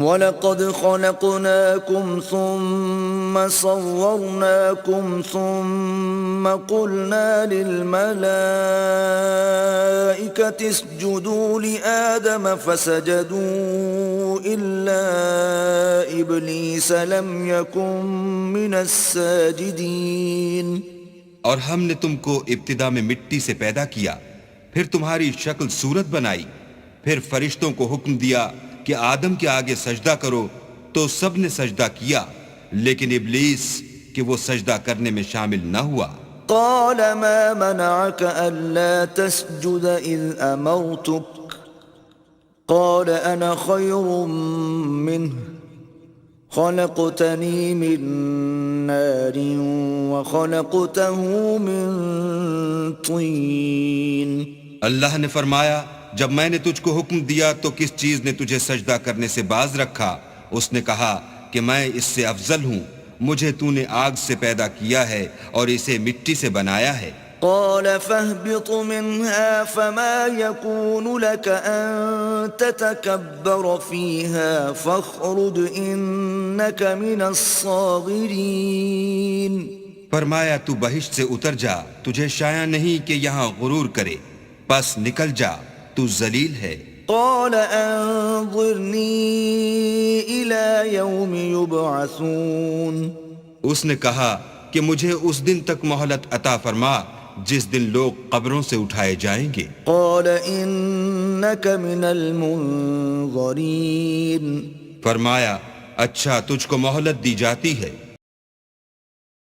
وَلَقَدْ خَلَقْنَاكُمْ ثُمَّ صَوَّرْنَاكُمْ ثُمَّ قُلْنَا لِلْمَلَائِكَةِ اسْجُدُوا لِآدَمَ فَسَجَدُوا إِلَّا إِبْلِيسَ لَمْ يَكُنْ مِنَ السَّاجِدِينَ۔ اور ہم نے تم کو ابتدا میں مٹی سے پیدا کیا، پھر تمہاری شکل صورت بنائی، پھر فرشتوں کو حکم دیا کہ آدم کے آگے سجدہ کرو تو سب نے سجدہ کیا، لیکن ابلیس کہ وہ سجدہ کرنے میں شامل نہ ہوا۔ قال ما منعك ألا تسجد إذ أمرتك قال أنا خير منه خلقتني من نار وخلقته من طين۔ اللہ نے فرمایا جب میں نے تجھ کو حکم دیا تو کس چیز نے تجھے سجدہ کرنے سے باز رکھا؟ اس نے کہا کہ میں اس سے افضل ہوں، مجھے تو نے آگ سے پیدا کیا ہے اور اسے مٹی سے بنایا ہے۔ قال فاهبط منها فما يكون لك أن تتكبر فيها فاخرج إنك من الصاغرين۔ فرمایا تو بہشت سے اتر جا، تجھے شایع نہیں کہ یہاں غرور کرے، پس نکل جا، تو ذلیل ہے۔ قال انظرني إلى يوم يبعثون۔ اس نے کہا کہ مجھے اس دن تک مہلت عطا فرما جس دن لوگ قبروں سے اٹھائے جائیں گے۔ قال إنك من المنظرين۔ فرمایا اچھا تجھ کو مہلت دی جاتی ہے۔